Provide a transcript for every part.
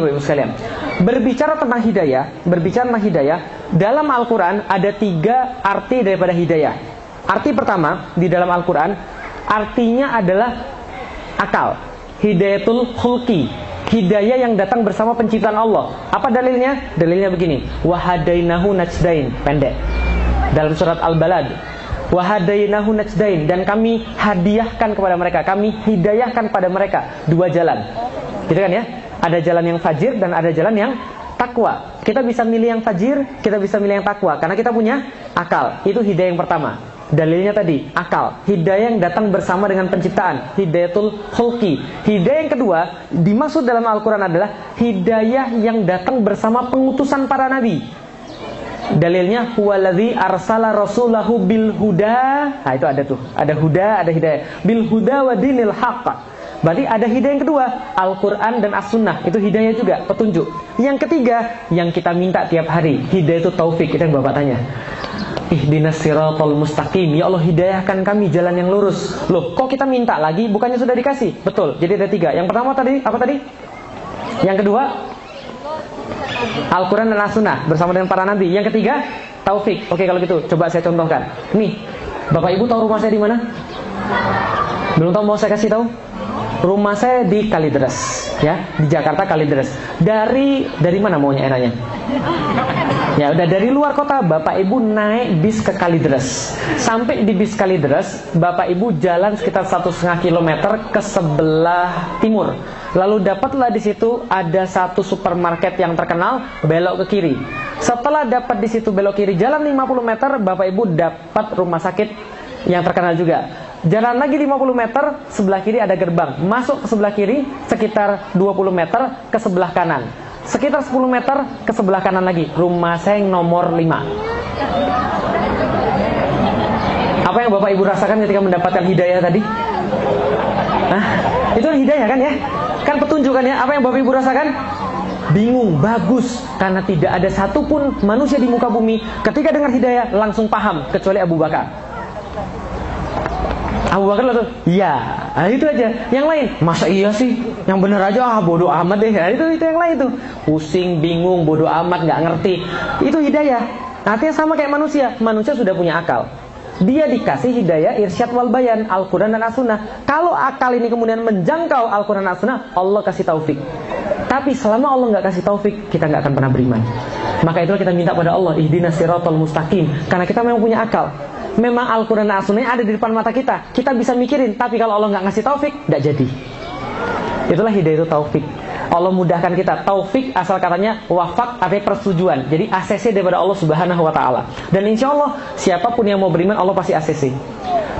Sekalian, berbicara tentang hidayah, dalam Al-Quran ada 3 arti daripada hidayah. Arti pertama di dalam Al-Quran artinya adalah akal, hidayatul khulqi, hidayah yang datang bersama penciptaan Allah. Apa dalilnya? Dalilnya begini, wahadainahu najdain, pendek, dalam surat Al-Balad, wahadainahu najdain, dan kami hadiahkan kepada mereka, kami hidayahkan pada mereka 2 jalan, gitu kan ya? Ada jalan yang fajir dan ada jalan yang takwa. Kita bisa milih yang fajir, kita bisa milih yang takwa, karena kita punya akal. Itu hidayah yang pertama. Dalilnya tadi, akal, hidayah yang datang bersama dengan penciptaan, hidayatul khulqi. Hidayah yang kedua dimaksud dalam Al-Quran adalah hidayah yang datang bersama pengutusan para nabi. Dalilnya, huwaladzi arsala rasulahu bil huda. Nah itu ada tuh, ada huda, ada hidayah. Bil huda wa dinil haqq. Berarti ada hidayah yang kedua, Al-Quran dan As-Sunnah. Itu hidayah juga, petunjuk. Yang ketiga, yang kita minta tiap hari, hidayah itu taufik. Itu yang Bapak tanya, ihdinas siratal mustaqim, ya Allah hidayahkan kami jalan yang lurus. Loh, kok kita minta lagi? Bukannya sudah dikasih? Betul, jadi ada 3. Yang pertama tadi, apa tadi? Yang kedua, Al-Quran dan As-Sunnah bersama dengan para nabi. Yang ketiga, taufik. Oke, kalau gitu, coba saya contohkan. Nih, Bapak Ibu tahu rumah saya di mana? Belum tahu, mau saya kasih tahu? Rumah saya di Kalideres, ya, di Jakarta Kalideres. Dari mana maunya enaknya? Ya udah, dari luar kota Bapak Ibu naik bis ke Kalideres. Sampai di bis Kalideres, Bapak Ibu jalan sekitar 1,5 kilometer ke sebelah timur. Lalu dapatlah di situ ada satu supermarket yang terkenal, belok ke kiri. Setelah dapat di situ belok kiri, jalan 50 meter, Bapak Ibu dapat rumah sakit yang terkenal juga. Jalan lagi 50 meter, sebelah kiri ada gerbang. Masuk ke sebelah kiri, sekitar 20 meter ke sebelah kanan. Sekitar 10 meter ke sebelah kanan lagi, rumah saya yang nomor 5. Apa yang Bapak Ibu rasakan ketika mendapatkan hidayah tadi? Hah? Itu hidayah kan ya? Kan petunjuk kan ya? Apa yang Bapak Ibu rasakan? Bingung, bagus. Karena tidak ada satupun manusia di muka bumi ketika dengar hidayah langsung paham, kecuali Abu Bakar. Abu Bakar langsung, iya. Nah itu aja. Yang lain, masa iya sih? Yang bener aja, bodoh amat deh. Nah, itu yang lain tuh. Pusing, bingung, bodoh amat, nggak ngerti. Itu hidayah. Artinya sama kayak manusia. Manusia sudah punya akal. Dia dikasih hidayah, irsyad wal bayan, Al-Quran dan As-Sunnah. Kalau akal ini kemudian menjangkau Al-Quran dan As-Sunnah, Allah kasih taufik. Tapi selama Allah nggak kasih taufik, kita nggak akan pernah beriman. Maka itulah kita minta pada Allah, ihdinas siratal mustaqim. Karena kita memang punya akal. Memang Al-Quran dan As-Sunnah ada di depan mata kita. Kita bisa mikirin, tapi kalau Allah nggak ngasih taufik, nggak jadi. Itulah hidayah itu taufik. Allah mudahkan kita. Taufik asal katanya wafak, artinya persetujuan. Jadi ACC daripada Allah Subhanahu wa Ta'ala. Dan insya Allah siapapun yang mau beriman, Allah pasti ACC.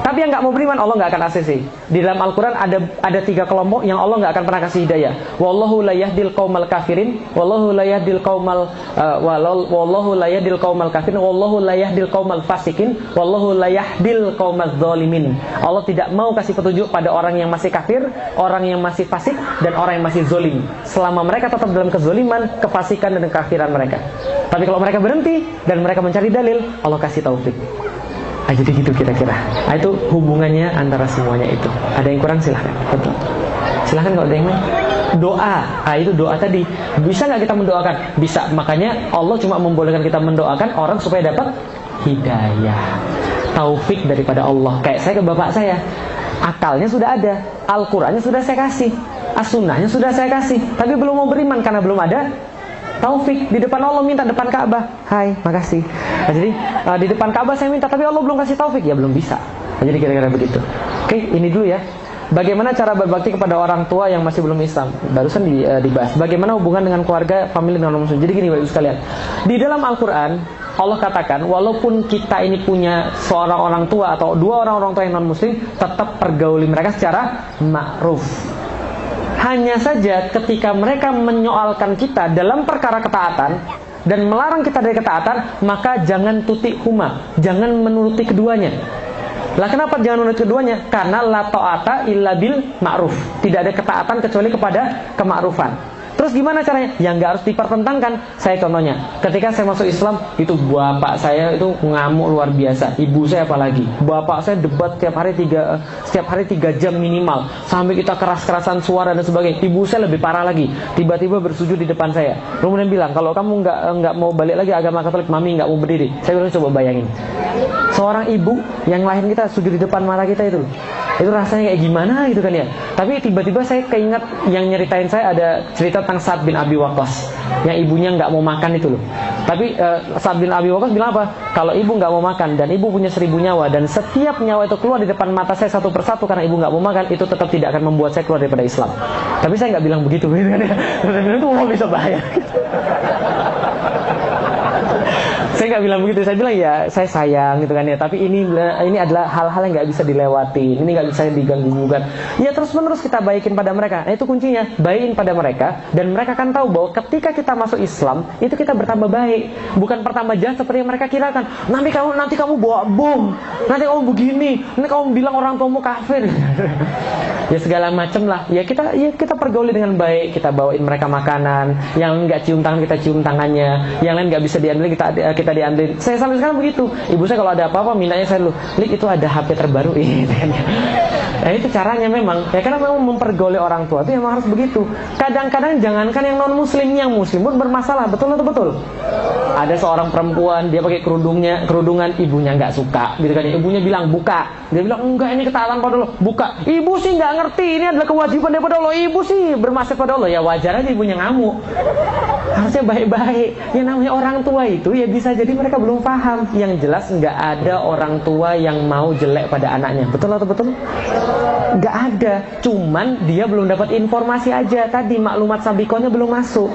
Tapi yang nggak mau beriman, Allah nggak akan ACC. Di dalam Al-Quran ada 3 kelompok yang Allah nggak akan pernah kasih hidayah. Wallahu la yahdil qaumal kafirin, wallahu la yahdil qaumal wallahu la yahdil qaumal kafirin, wallahu la yahdil qaumal fasikin, wallahu la yahdil qaumaz zalimin. Allah tidak mau kasih petunjuk pada orang yang masih kafir, orang yang masih fasik, dan orang yang masih zolim. Selama mereka tetap dalam kezoliman, kefasikan, dan kekafiran mereka. Tapi kalau mereka berhenti dan mereka mencari dalil, Allah kasih taufik. Jadi gitu kira-kira. Itu hubungannya antara semuanya itu. Ada yang kurang silahkan. Betul. Silahkan kalau ada yang lain. Doa. Itu doa tadi. Bisa nggak kita mendoakan? Bisa. Makanya Allah cuma membolehkan kita mendoakan orang supaya dapat hidayah, taufik daripada Allah. Kayak saya ke bapak saya, akalnya sudah ada, Al-Qurannya sudah saya kasih, As-Sunnahnya sudah saya kasih, tapi belum mau beriman karena belum ada taufik. Di depan Allah minta depan Ka'bah, hai, makasih. Nah, jadi di depan Ka'bah saya minta, tapi Allah belum kasih taufik, ya belum bisa. Nah, jadi kira-kira begitu. Oke, ini dulu ya. Bagaimana cara berbakti kepada orang tua yang masih belum Islam? Barusan dibahas. Bagaimana hubungan dengan keluarga, famili non muslim. Jadi gini Bapak Ibu sekalian, di dalam Al-Quran Allah katakan, walaupun kita ini punya seorang orang tua atau 2 orang tua yang non muslim, tetap pergauli mereka secara ma'ruf. Hanya saja ketika mereka menyoalkan kita dalam perkara ketaatan dan melarang kita dari ketaatan, maka jangan tuti huma, jangan menuruti keduanya. Lah kenapa jangan menuruti keduanya? Karena la ta'ata illa bil ma'ruf. Tidak ada ketaatan kecuali kepada kema'rufan. Terus gimana caranya? Yang nggak harus dipertentangkan. Saya contohnya, ketika saya masuk Islam, itu bapak saya itu ngamuk luar biasa. Ibu saya apalagi. Bapak saya debat setiap hari 3 jam minimal. Sampai kita keras-kerasan suara dan sebagainya. Ibu saya lebih parah lagi. Tiba-tiba bersujud di depan saya. Kemudian bilang, kalau kamu nggak mau balik lagi agama Katolik, mami nggak mau berdiri. Saya bilang, coba bayangin. Seorang ibu yang lahir kita sujud di depan mata kita itu rasanya kayak gimana gitu kan ya. Tapi tiba-tiba saya keinget yang nyeritain saya ada cerita tentang Sa'ad bin Abi Waqqas yang ibunya nggak mau makan itu loh. Tapi Sa'ad bin Abi Waqqas bilang apa? Kalau ibu nggak mau makan dan ibu punya 1000 nyawa dan setiap nyawa itu keluar di depan mata saya satu persatu karena ibu nggak mau makan, itu tetap tidak akan membuat saya keluar daripada Islam. Tapi saya nggak bilang begitu gitu kan ya. Saya bilang itu bisa bahaya. Saya nggak bilang begitu, saya bilang ya saya sayang gitu kan ya. Tapi ini adalah hal-hal yang nggak bisa dilewati, ini nggak bisa diganggu gugat. Ya terus menerus kita baikin pada mereka. Nah itu kuncinya, baikin pada mereka dan mereka akan tahu bahwa ketika kita masuk Islam itu kita bertambah baik, bukan pertambah jahat seperti yang mereka kirakan. Nanti kamu bawa bom, nanti kamu begini, nanti kamu bilang orang tuamu kafir. Ya segala macam lah. Ya kita pergauli dengan baik, kita bawain mereka makanan, yang nggak cium tangan kita cium tangannya, yang lain nggak bisa diambil kita diambil. Saya sampai sekarang begitu. Ibu saya kalau ada apa-apa mintanya saya dulu, Lik itu ada HP terbaru ini. Nah itu caranya memang. Ya karena memang mempergauli orang tua itu memang harus begitu. Kadang-kadang jangankan yang non muslim, yang muslim pun bermasalah. Betul atau betul? Ada seorang perempuan dia pakai kerudungan, ibunya nggak suka, gitu kan? Ibunya bilang buka, dia bilang enggak ini ketaatan pada Allah, buka. Ibu sih nggak ngerti ini adalah kewajiban daripada Allah. Ibu sih bermaksud pada Allah, ya wajar aja ibunya ngamuk. Harusnya baik-baik. Yang namanya orang tua itu ya bisa jadi mereka belum paham. Yang jelas nggak ada orang tua yang mau jelek pada anaknya. Betul atau betul? Nggak ada. Cuman dia belum dapat informasi aja. Tadi maklumat sabikonya belum masuk.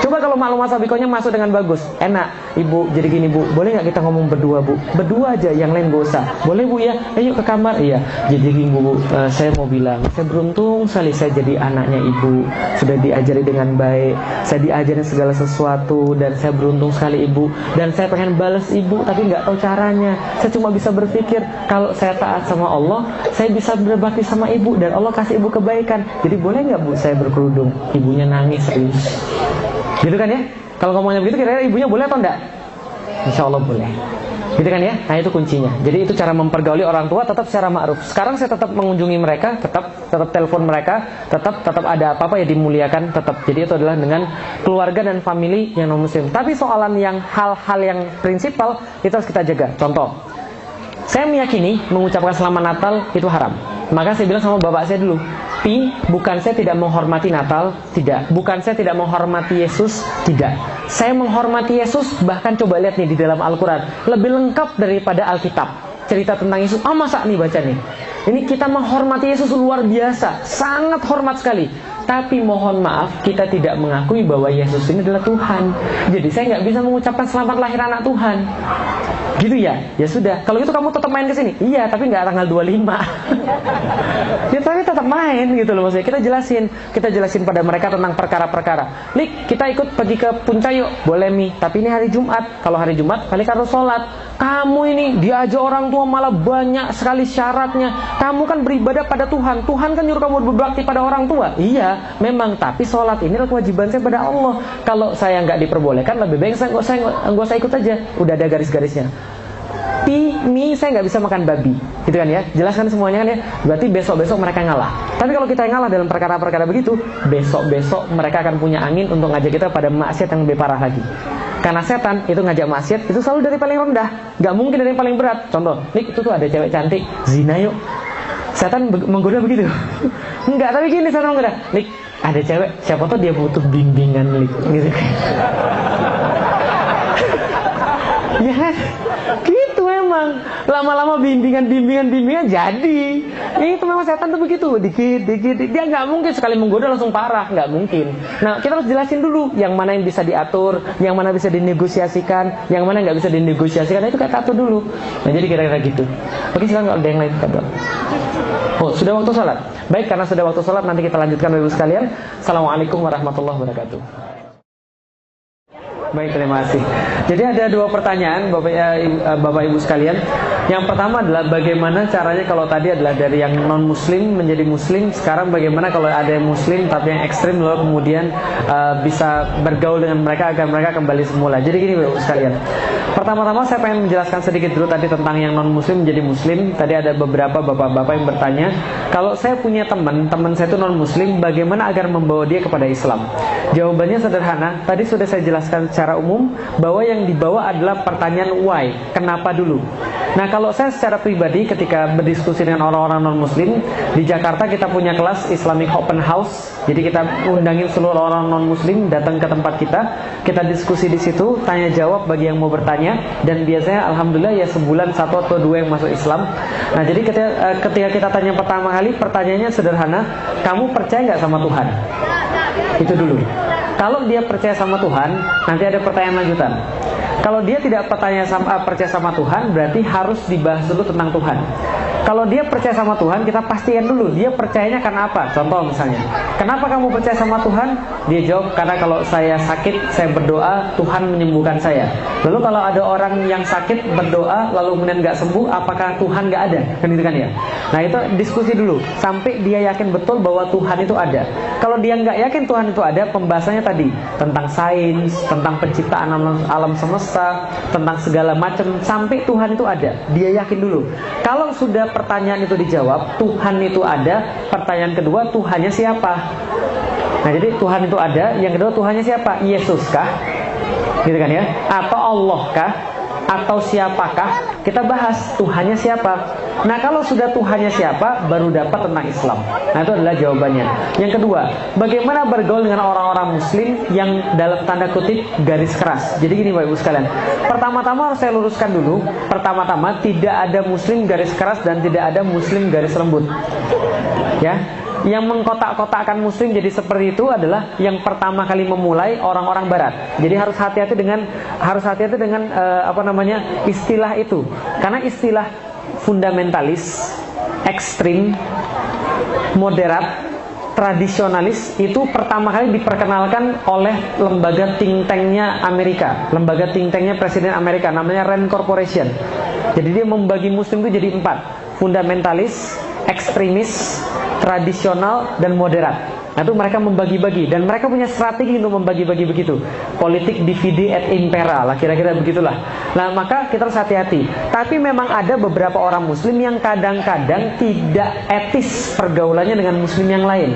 Coba kalau maklumat sabikonya masuk dengan bagus, enak. Ibu, jadi gini bu, boleh nggak kita ngomong berdua bu? Berdua aja, yang lain gak usah. Boleh bu ya? Ayo ke kamar. Iya. Jadi gini bu, saya mau bilang, saya beruntung sekali saya jadi anaknya ibu. Sudah diajari dengan baik, saya diajarin segala sesuatu, dan saya beruntung sekali ibu. Dan saya pengen balas ibu, tapi nggak tahu caranya. Saya cuma bisa berpikir, kalau saya taat sama Allah, saya bisa berbakti sama ibu, dan Allah kasih ibu kebaikan. Jadi boleh nggak bu saya berkerudung? Ibunya nangis serius. Gitu kan ya? Kalau ngomongnya begitu kira-kira ibunya boleh atau enggak? Insya Allah boleh. Gitu kan ya? Nah itu kuncinya. Jadi itu cara mempergauli orang tua tetap secara ma'ruf. Sekarang saya tetap mengunjungi mereka, tetap telepon mereka, tetap ada apa-apa ya dimuliakan tetap. Jadi itu adalah dengan keluarga dan family yang non muslim. Tapi soalan yang hal-hal yang prinsipal itu harus kita jaga. Contoh, saya meyakini mengucapkan selamat Natal itu haram. Maka saya bilang sama bapak saya dulu, Pi, bukan saya tidak menghormati Natal, tidak. Bukan saya tidak menghormati Yesus, tidak. Saya menghormati Yesus, bahkan coba lihat nih di dalam Al-Quran, lebih lengkap daripada Alkitab. Cerita tentang Yesus, masa nih baca nih. Ini kita menghormati Yesus luar biasa, sangat hormat sekali. Tapi mohon maaf, kita tidak mengakui bahwa Yesus ini adalah Tuhan. Jadi saya nggak bisa mengucapkan selamat lahir anak Tuhan. Gitu ya? Ya sudah. Kalau gitu kamu tetap main ke sini. Iya, tapi nggak tanggal 25. Ya tapi tetap main gitu loh maksudnya. Kita jelasin pada mereka tentang perkara-perkara. Lik, kita ikut pergi ke puncak yuk. Boleh Mi, tapi ini hari Jumat. Kalau hari Jumat, kali harus sholat. Kamu ini diajak orang tua malah banyak sekali syaratnya. Kamu kan beribadah pada Tuhan. Tuhan kan nyuruh kamu berbakti pada orang tua. Iya, memang. Tapi sholat ini adalah kewajiban saya pada Allah. Kalau saya nggak diperbolehkan, lebih baik saya nggak usah ikut aja. Udah ada garis-garisnya. Mi, saya nggak bisa makan babi, gitu kan ya? Jelaskan semuanya kan ya. Berarti besok-besok mereka ngalah. Tapi kalau kita yang ngalah dalam perkara-perkara begitu, besok-besok mereka akan punya angin untuk ngajak kita pada maksiat yang lebih parah lagi. Karena setan itu ngajak maksiat itu selalu dari paling rendah, nggak mungkin dari yang paling berat. Contoh, Nik itu tuh ada cewek cantik, zina yuk. Setan menggoda begitu. Enggak, tapi gini setan menggoda. Nik, ada cewek, siapa tuh dia butuh bimbingan Nik, gitu. Ya, gitu memang. Lama-lama bimbingan jadi. Itu memang setan tuh begitu, dikit. Dia nggak mungkin sekali menggoda langsung parah, nggak mungkin. Nah, kita harus jelasin dulu yang mana yang bisa diatur, yang mana bisa dinegosiasikan, yang mana nggak bisa dinegosiasikan. Itu kita atur dulu. Nah, jadi kira-kira gitu. Oke, silakan kalau ada yang lain kata. Oh, sudah waktu sholat. Baik, karena sudah waktu sholat, nanti kita lanjutkan Bapak Ibu sekalian. Assalamualaikum warahmatullahi wabarakatuh. Baik, terima kasih. Jadi ada dua pertanyaan Bapak Ibu sekalian. Yang pertama adalah bagaimana caranya, kalau tadi adalah dari yang non muslim menjadi muslim, sekarang bagaimana kalau ada yang muslim tapi yang ekstrim, lalu kemudian bisa bergaul dengan mereka agar mereka kembali semula. Jadi gini Bapak sekalian, pertama-tama saya pengen menjelaskan sedikit dulu tadi tentang yang non muslim menjadi muslim. Tadi ada beberapa bapak-bapak yang bertanya, kalau saya punya teman saya itu non muslim, bagaimana agar membawa dia kepada Islam? Jawabannya sederhana, tadi sudah saya jelaskan secara umum bahwa yang dibawa adalah pertanyaan why, kenapa dulu. Nah, kalau saya secara pribadi ketika berdiskusi dengan orang-orang non-muslim di Jakarta, kita punya kelas Islamic Open House. Jadi kita undangin seluruh orang non-muslim datang ke tempat kita diskusi di situ, tanya jawab bagi yang mau bertanya, dan biasanya alhamdulillah ya sebulan 1 atau 2 yang masuk Islam. Nah, jadi ketika kita tanya pertama kali, pertanyaannya sederhana, kamu percaya nggak sama Tuhan? Itu dulu. Kalau dia percaya sama Tuhan, nanti ada pertanyaan lanjutan. Kalau dia tidak percaya sama Tuhan, berarti harus dibahas dulu tentang Tuhan. Kalau dia percaya sama Tuhan, kita pastikan dulu dia percayanya karena apa. Contoh misalnya, kenapa kamu percaya sama Tuhan? Dia jawab, karena kalau saya sakit, saya berdoa, Tuhan menyembuhkan saya. Lalu kalau ada orang yang sakit berdoa lalu kemudian nggak sembuh, apakah Tuhan nggak ada? Kan itu kan ya. Nah, itu diskusi dulu sampai dia yakin betul bahwa Tuhan itu ada. Kalau dia nggak yakin Tuhan itu ada, pembahasannya tadi tentang sains, tentang penciptaan alam semesta, tentang segala macam, sampai Tuhan itu ada. Dia yakin dulu. Kalau sudah pertanyaan itu dijawab, Tuhan itu ada, pertanyaan kedua, Tuhannya siapa? Nah, jadi Tuhan itu ada, yang kedua Tuhannya siapa? Yesus kah? Gitu kan ya? Atau Allah kah? Atau siapakah? Kita bahas Tuhannya siapa. Nah, kalau sudah Tuhannya siapa, baru dapat tentang Islam. Nah, itu adalah jawabannya. Yang kedua, bagaimana bergaul dengan orang-orang muslim yang dalam tanda kutip garis keras. Jadi gini Bapak Ibu sekalian, pertama-tama harus saya luruskan dulu. Pertama-tama, tidak ada muslim garis keras dan tidak ada muslim garis lembut. Ya, yang mengkotak-kotakkan muslim jadi seperti itu adalah yang pertama kali memulai orang-orang barat. Jadi harus hati-hati dengan istilah itu. Karena istilah fundamentalis, ekstrim, moderat, tradisionalis itu pertama kali diperkenalkan oleh lembaga think tanknya Amerika, lembaga think tanknya Presiden Amerika, namanya Rand Corporation. Jadi dia membagi muslim itu jadi 4: fundamentalis, ekstremis, tradisional, dan moderat. Nah, itu mereka membagi-bagi, dan mereka punya strategi untuk membagi-bagi begitu. Politik divide et impera lah, kira-kira begitulah. Nah, maka kita harus hati-hati. Tapi memang ada beberapa orang muslim yang kadang-kadang tidak etis pergaulannya dengan muslim yang lain,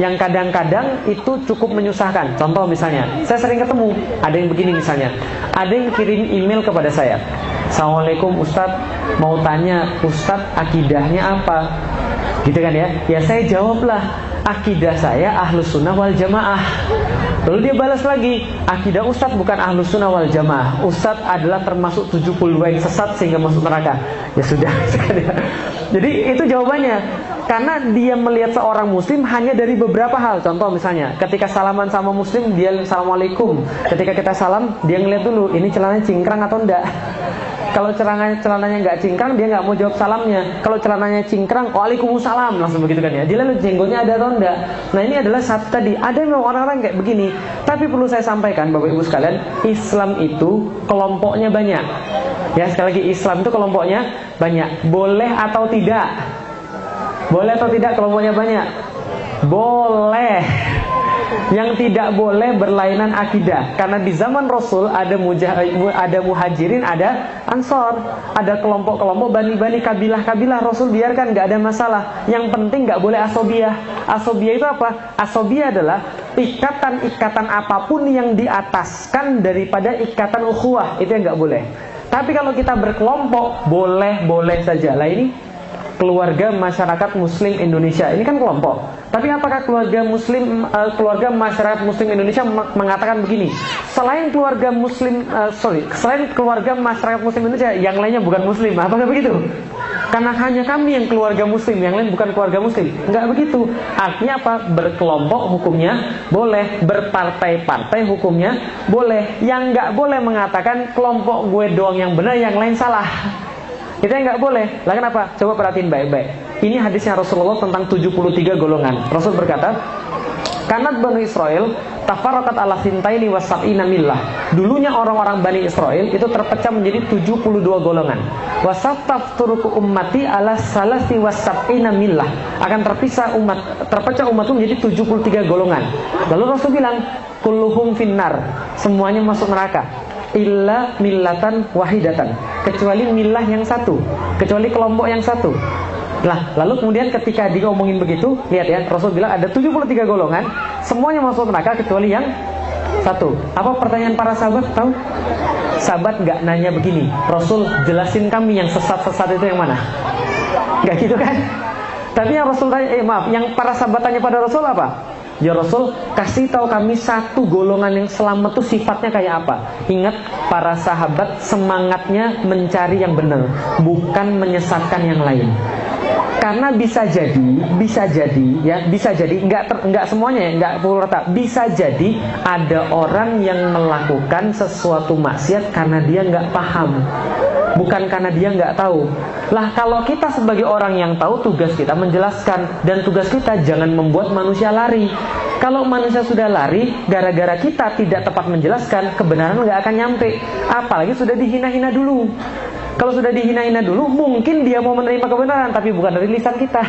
yang kadang-kadang itu cukup menyusahkan. Contoh misalnya, saya sering ketemu ada yang begini misalnya, ada yang kirim email kepada saya, Assalamualaikum Ustadz, mau tanya Ustadz akidahnya apa? Gitu kan ya. Ya saya jawablah, akidah saya Ahlus Sunnah wal Jamaah. Lalu dia balas lagi, akidah Ustadz bukan Ahlus Sunnah wal Jamaah, Ustadz adalah termasuk 72 yang sesat sehingga masuk neraka. Ya sudah. Jadi itu jawabannya. Karena dia melihat seorang muslim hanya dari beberapa hal. Contoh misalnya, ketika salaman sama muslim, dia Assalamualaikum. Ketika kita salam, dia ngeliat dulu, ini celananya cingkrang atau enggak. Kalau celananya nggak cingkrang, dia nggak mau jawab salamnya. Kalau celananya cingkrang, waalaikumsalam, langsung begitu kan ya. Dia lalu jenggotnya ada atau enggak. Nah, ini adalah satu tadi. Ada memang orang-orang kayak begini. Tapi perlu saya sampaikan Bapak Ibu sekalian, Islam itu kelompoknya banyak. Ya, sekali lagi, Islam itu kelompoknya banyak. Boleh atau tidak? Boleh atau tidak kelompoknya banyak? Boleh. Yang tidak boleh berlainan akidah. Karena di zaman Rasul ada muhajirin, ada ansor, ada kelompok-kelompok, bani-bani, kabilah-kabilah. Rasul biarkan, gak ada masalah. Yang penting gak boleh asobiyah. Asobiyah itu apa? Asobiyah adalah ikatan-ikatan apapun yang diataskan daripada ikatan ukhuwah. Itu yang gak boleh. Tapi kalau kita berkelompok, boleh-boleh saja. Lah ini keluarga masyarakat muslim Indonesia, ini kan kelompok. Tapi apakah keluarga masyarakat muslim Indonesia mengatakan begini, selain keluarga masyarakat muslim Indonesia, yang lainnya bukan muslim? Apakah begitu? Karena hanya kami yang keluarga muslim, yang lain bukan keluarga muslim. Enggak begitu. Artinya apa? Berkelompok hukumnya boleh, berpartai-partai hukumnya boleh. Yang enggak boleh mengatakan kelompok gue doang yang benar, yang lain salah. Itu yang nggak boleh. Lah kenapa? Coba perhatiin baik-baik. Ini hadisnya Rasulullah tentang 73 golongan. Rasul berkata, karena Bani Israel tafarraqat ala sintaini wa sab'ina millah. Dulunya orang-orang Bani Israel itu terpecah menjadi 72 golongan. Wa satafturuku ummati ala salasi wa sab'ina millah. Akan terpecah umatku menjadi 73 golongan. Lalu Rasul bilang, kulluhum finnar, semuanya masuk neraka, illa millatan wahidatan, kecuali milah yang satu, kecuali kelompok yang satu. Nah, lalu kemudian ketika diomongin begitu, lihat ya, Rasul bilang ada 73 golongan, semuanya masuk neraka kecuali yang satu. Apa pertanyaan para sahabat? Tahu? Sahabat nggak nanya begini, Rasul jelasin kami yang sesat-sesat itu yang mana? Nggak gitu kan? Tapi yang Rasul tanya, yang para sahabat tanya pada Rasul apa? Ya Rasul, kasih tahu kami satu golongan yang selamat itu sifatnya kayak apa? Ingat, para sahabat semangatnya mencari yang benar, bukan menyesatkan yang lain. Karena bisa jadi ya, nggak semuanya ya, nggak pukul rata. Bisa jadi ada orang yang melakukan sesuatu maksiat karena dia nggak paham, bukan karena dia nggak tahu. Lah, kalau kita sebagai orang yang tahu, tugas kita menjelaskan, dan tugas kita jangan membuat manusia lari. Kalau manusia sudah lari gara-gara kita tidak tepat menjelaskan, kebenaran nggak akan nyampe. Apalagi sudah dihina-hina dulu. Kalau sudah dihina-hina dulu, mungkin dia mau menerima kebenaran, tapi bukan dari lisan kita.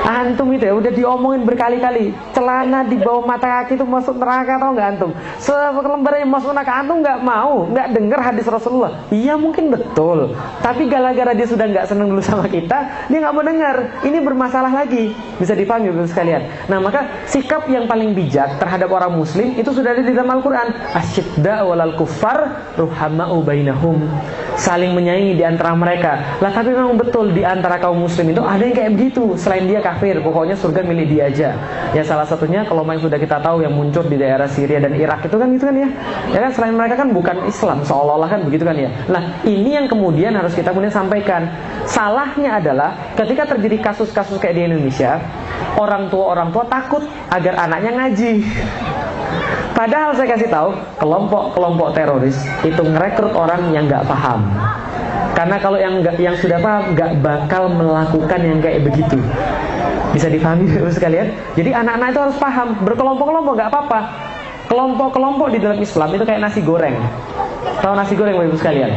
Antum itu ya, udah diomongin berkali-kali, celana di bawah mata kaki itu masuk neraka, tahu nggak antum? Selembar yang masuk neraka, antum nggak mau, nggak dengar hadis Rasulullah. Iya mungkin betul, tapi gara-gara dia sudah nggak seneng dulu sama kita, dia nggak mau dengar. Ini bermasalah lagi, bisa dipahami Bapak sekalian. Nah, maka sikap yang paling bijak terhadap orang Muslim itu sudah ada di dalam Al-Quran. Asyidda walal kuffar ruhama'u bainahum, saling menyayangi di antara mereka. Lah, tapi memang betul di antara kaum Muslim itu ada yang kayak begitu. Selain dia kafir, pokoknya surga milik dia aja. Ya, salah satunya kelompok yang sudah kita tahu yang muncul di daerah Syria dan Irak itu kan ya. Ya kan, selain mereka kan bukan Islam, seolah-olah kan begitu kan ya. Nah, ini yang kemudian harus kita kemudian sampaikan. Salahnya adalah ketika terjadi kasus-kasus kayak di Indonesia, orang tua takut agar anaknya ngaji. Padahal saya kasih tahu, kelompok teroris itu ngerekrut orang yang nggak paham. Karena kalau yang sudah paham nggak bakal melakukan yang kayak begitu. Bisa dipahami sekalian. Jadi anak-anak itu harus paham, berkelompok-kelompok nggak apa-apa. Kelompok-kelompok di dalam Islam itu kayak nasi goreng. Tahu nasi goreng Bapak Ibu sekalian?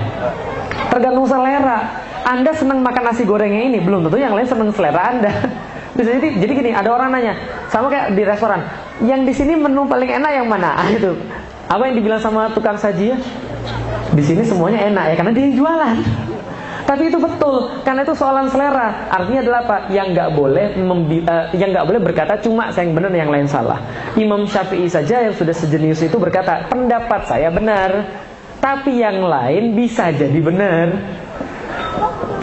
Tergantung selera. Anda senang makan nasi gorengnya ini, belum tentu yang lain senang selera Anda. Bisa jadi gini, ada orang nanya, sama kayak di restoran, yang di sini menu paling enak yang mana? Gitu. Apa yang dibilang sama tukang saji ya? Di sini semuanya enak ya, karena dia yang jualan. Tapi itu betul, karena itu soalan selera. Artinya adalah apa? Yang nggak boleh berkata cuma saya yang benar, yang lain salah. Imam Syafi'i saja yang sudah sejenius itu berkata, pendapat saya benar, tapi yang lain bisa jadi benar.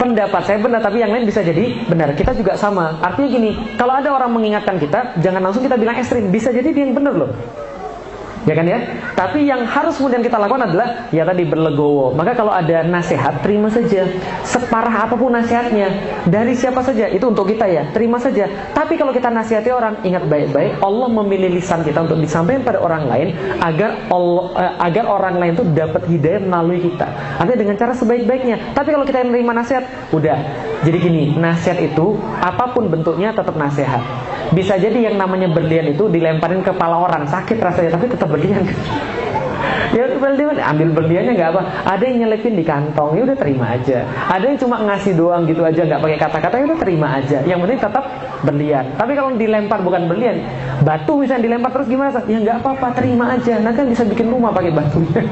Pendapat saya benar, tapi yang lain bisa jadi benar. Kita juga sama. Artinya gini, kalau ada orang mengingatkan kita, jangan langsung kita bilang ekstrim. Bisa jadi dia yang benar loh. Ya kan ya? Tapi yang harus kemudian kita lakukan adalah ya tadi berlegowo. Maka kalau ada nasihat, terima saja. Separah apapun nasihatnya, dari siapa saja, itu untuk kita ya, terima saja. Tapi kalau kita nasihati orang, ingat baik-baik, Allah memilih lisan kita untuk disampaikan pada orang lain agar orang lain itu dapat hidayah melalui kita. Artinya dengan cara sebaik-baiknya. Tapi kalau kita yang menerima nasihat, udah. Jadi gini, nasihat itu apapun bentuknya tetap nasihat. Bisa jadi yang namanya berlian itu dilemparin ke kepala orang, sakit rasanya, tapi tetap berlian. Ya ambil berliannya nggak apa. Ada yang nyelipin di kantong, ya udah terima aja. Ada yang cuma ngasih doang gitu aja, nggak pakai kata-kata, ya udah terima aja. Yang penting tetap berlian. Tapi kalau dilempar bukan berlian, batu misalnya dilempar terus gimana? Ya nggak apa-apa, terima aja. Nanti kan bisa bikin rumah pakai batunya.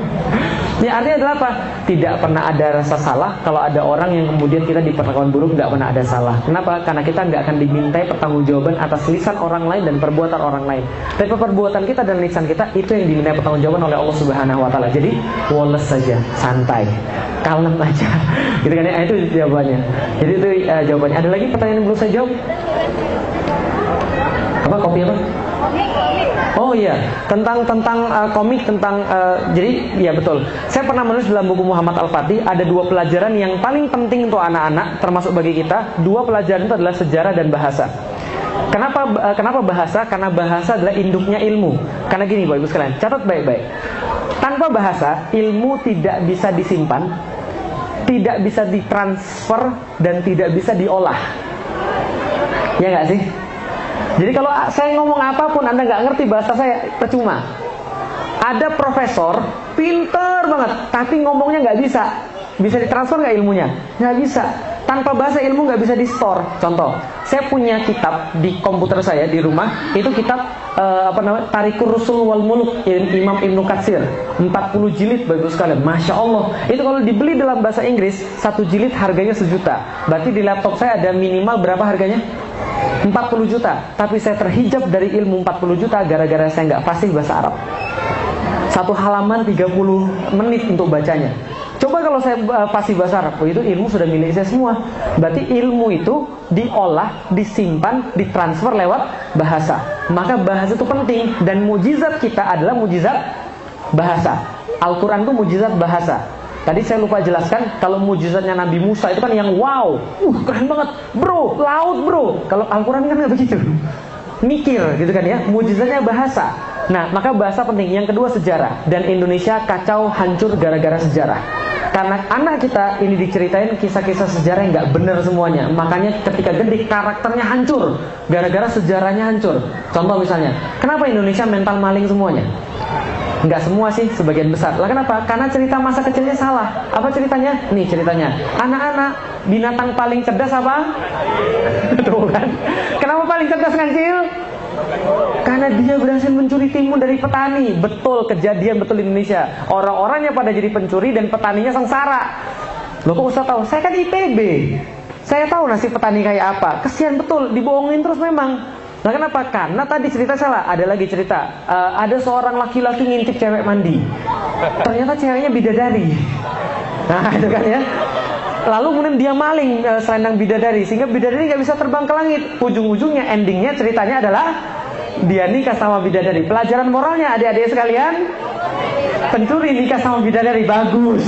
Ya artinya adalah apa? Tidak pernah ada rasa salah kalau ada orang yang kemudian kita diperlakukan buruk, nggak pernah ada salah. Kenapa? Karena kita nggak akan dimintai pertanggungjawaban atas lisan orang lain dan perbuatan orang lain. Tapi perbuatan kita dan lisan kita itu yang dimintai pertanggungjawaban oleh Allah Subhanahu Wa Taala. Jadi woles saja, santai, kalem aja. Gitu kan ya? Itu jawabannya. Jadi itu jawabannya. Ada lagi pertanyaan yang belum saya jawab? Apa kopi apa? Oh iya, tentang komik, jadi ya betul. Saya pernah menulis dalam buku Muhammad Al-Fatih, ada 2 pelajaran yang paling penting untuk anak-anak, termasuk bagi kita. 2 pelajaran itu adalah sejarah dan bahasa. Kenapa bahasa? Karena bahasa adalah induknya ilmu. Karena gini Bapak Ibu sekalian, catat baik-baik. Tanpa bahasa, ilmu tidak bisa disimpan, tidak bisa ditransfer, dan tidak bisa diolah. Ya nggak sih? Jadi kalau saya ngomong apapun Anda nggak ngerti bahasa saya, percuma. Ada profesor pinter banget, tapi ngomongnya nggak bisa. Bisa ditransfer nggak ilmunya? Nggak bisa. Tanpa bahasa ilmu nggak bisa di store. Contoh, saya punya kitab di komputer saya di rumah. Itu kitab Tarikur Rusul wal Muluk Imam Ibnu Katsir, 40 jilid Bapak sekalian. Masya Allah. Itu kalau dibeli dalam bahasa Inggris, 1 jilid harganya 1 juta. Berarti di laptop saya ada minimal berapa harganya? 40 juta. Tapi saya terhijab dari ilmu 40 juta gara-gara saya nggak fasih bahasa Arab. Satu halaman 30 menit untuk bacanya. Coba kalau saya fasih bahasa Arab, itu ilmu sudah milik saya semua. Berarti ilmu itu diolah, disimpan, ditransfer lewat bahasa. Maka bahasa itu penting. Dan mujizat kita adalah mujizat bahasa. Al-Quran itu mujizat bahasa. Tadi saya lupa jelaskan, kalau mujizatnya Nabi Musa itu kan yang wow, keren banget, bro, laut bro. Kalau Al-Quran kan nggak begitu, mikir gitu kan ya. Mujizatnya bahasa. Nah, maka bahasa penting. Yang kedua sejarah. Dan Indonesia kacau, hancur gara-gara sejarah. Karena anak kita ini diceritain kisah-kisah sejarah yang nggak benar semuanya. Makanya ketika gede karakternya hancur gara-gara sejarahnya hancur. Contoh misalnya, kenapa Indonesia mental maling semuanya? Nggak semua sih, sebagian besar. Lah kenapa? Karena cerita masa kecilnya salah. Apa ceritanya? Nih ceritanya. Anak-anak, binatang paling cerdas apa? Tuh kan. Kenapa paling cerdas Kancil? Karena dia berhasil mencuri timun dari petani. Betul, kejadian betul di Indonesia. Orang-orangnya pada jadi pencuri dan petaninya sengsara. Loh kok Ustaz tahu? Saya kan IPB. Saya tahu nasib petani kayak apa. Kesian betul, dibohongin terus memang. Nah kenapa? Karena tadi cerita salah. Ada lagi cerita, ada seorang laki-laki ngintip cewek mandi. Ternyata ceweknya bidadari. Nah itu kan ya. Lalu kemudian dia maling selendang bidadari, sehingga bidadari nggak bisa terbang ke langit. Ujung-ujungnya, endingnya ceritanya adalah dia nikah sama bidadari. Pelajaran moralnya adik-adik sekalian, pencuri nikah sama bidadari, bagus.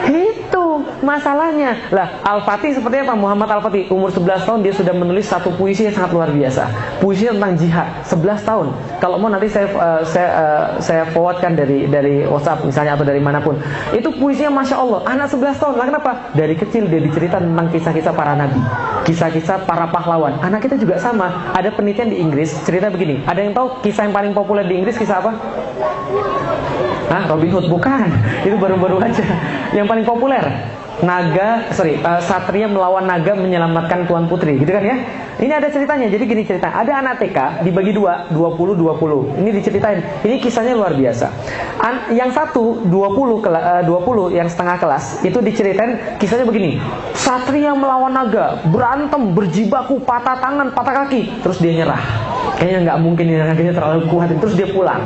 Itu masalahnya. Lah, Al-Fatih seperti apa? Muhammad Al-Fatih umur 11 tahun dia sudah menulis satu puisi yang sangat luar biasa. Puisi tentang jihad, 11 tahun. Kalau mau nanti saya forwardkan dari WhatsApp misalnya atau dari manapun. Itu puisinya Masya Allah, anak 11 tahun. Lah kenapa? Dari kecil dia diceritakan tentang kisah-kisah para nabi, kisah-kisah para pahlawan. Anak kita juga sama. Ada penelitian di Inggris cerita begini. Ada yang tahu kisah yang paling populer di Inggris kisah apa? Robin Hood bukan. Itu baru-baru aja. Yang paling populer Satria melawan naga menyelamatkan Tuan Putri, gitu kan ya. Ini ada ceritanya. Jadi gini cerita. Ada anak TK dibagi dua, 20-20. Ini diceritain. Ini kisahnya luar biasa. Yang satu 20 yang setengah kelas itu diceritain kisahnya begini. Satria melawan naga, berantem, berjibaku, patah tangan, patah kaki, terus dia nyerah. Kayaknya nggak mungkin ini naganya terlalu kuat, terus dia pulang.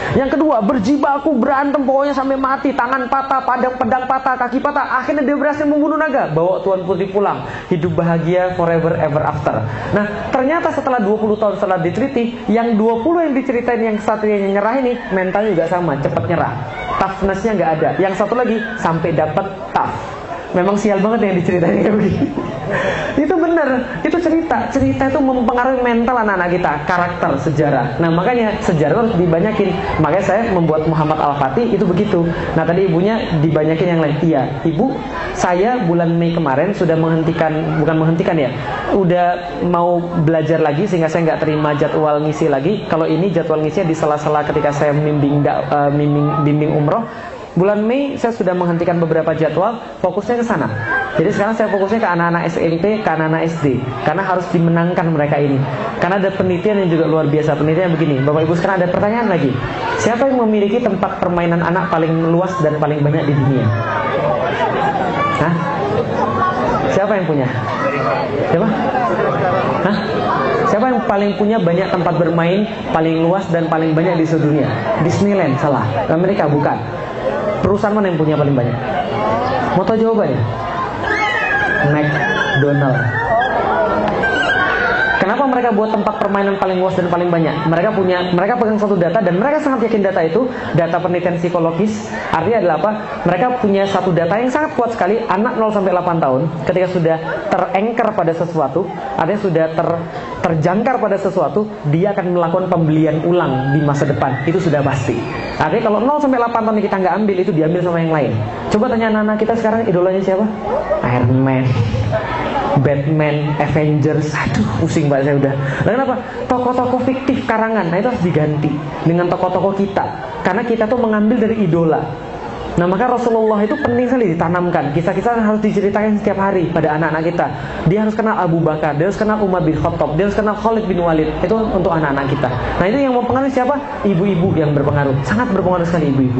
Yang kedua, berjibaku, berantem pokoknya sampai mati, tangan patah, pedang patah, kaki patah. Akhirnya dia berhasil membunuh naga, bawa Tuan Putri pulang, hidup bahagia forever ever after. Nah, ternyata setelah 20 tahun setelah diteliti, yang 20 yang diceritain yang satrianya nyerah ini, mentalnya juga sama, cepat nyerah. Toughness-nya nggak ada. Yang satu lagi, sampai dapat tough. Memang sial banget yang diceritain kayak begini. Itu benar, itu cerita itu mempengaruhi mental anak-anak kita, karakter, sejarah. Nah makanya sejarah harus dibanyakin. Makanya saya membuat Muhammad Al-Fatih itu begitu. Nah tadi ibunya dibanyakin yang lain. Iya, ibu, saya bulan Mei kemarin sudah udah mau belajar lagi sehingga saya nggak terima jadwal ngisi lagi. Kalau ini jadwal ngisinya di sela-sela ketika saya bimbing umroh. Bulan Mei saya sudah menghentikan beberapa jadwal, fokusnya ke sana. Jadi sekarang saya fokusnya ke anak-anak SMP, ke anak-anak SD, karena harus dimenangkan mereka ini. Karena ada penelitian yang juga luar biasa. Penelitian begini, Bapak Ibu, sekarang ada pertanyaan lagi. Siapa yang memiliki tempat permainan anak paling luas dan paling banyak di dunia? Hah? Siapa yang punya? Siapa? Hah? Siapa yang paling punya banyak tempat bermain paling luas dan paling banyak di seluruh dunia? Disneyland, salah. Amerika, bukan. Perusahaan mana yang punya paling banyak? Mau tahu jawabannya? McDonald. Kenapa mereka buat tempat permainan paling luas dan paling banyak? Mereka pegang satu data dan mereka sangat yakin data itu, data penelitian psikologis. Artinya adalah apa? Mereka punya satu data yang sangat kuat sekali. Anak 0 sampai 8 tahun ketika sudah terengker pada sesuatu, artinya sudah terjangkar pada sesuatu, dia akan melakukan pembelian ulang di masa depan. Itu sudah pasti. Artinya kalau 0 sampai 8 tahun kita nggak ambil, itu diambil sama yang lain. Coba tanya anak-anak kita sekarang idolanya siapa? Iron Man. Batman, Avengers, aduh pusing banget saya udah. Nah, kenapa? Tokoh-tokoh fiktif karangan, nah itu harus diganti dengan tokoh-tokoh kita, karena kita tuh mengambil dari idola. Nah maka Rasulullah itu penting sekali ditanamkan. Kisah-kisah harus diceritakan setiap hari pada anak-anak kita. Dia harus kenal Abu Bakar, dia harus kenal Umar bin Khattab, dia harus kenal Khalid bin Walid. Itu untuk anak-anak kita. Nah itu yang mempengaruhi siapa? Ibu-ibu yang berpengaruh. Sangat berpengaruh sekali ibu-ibu.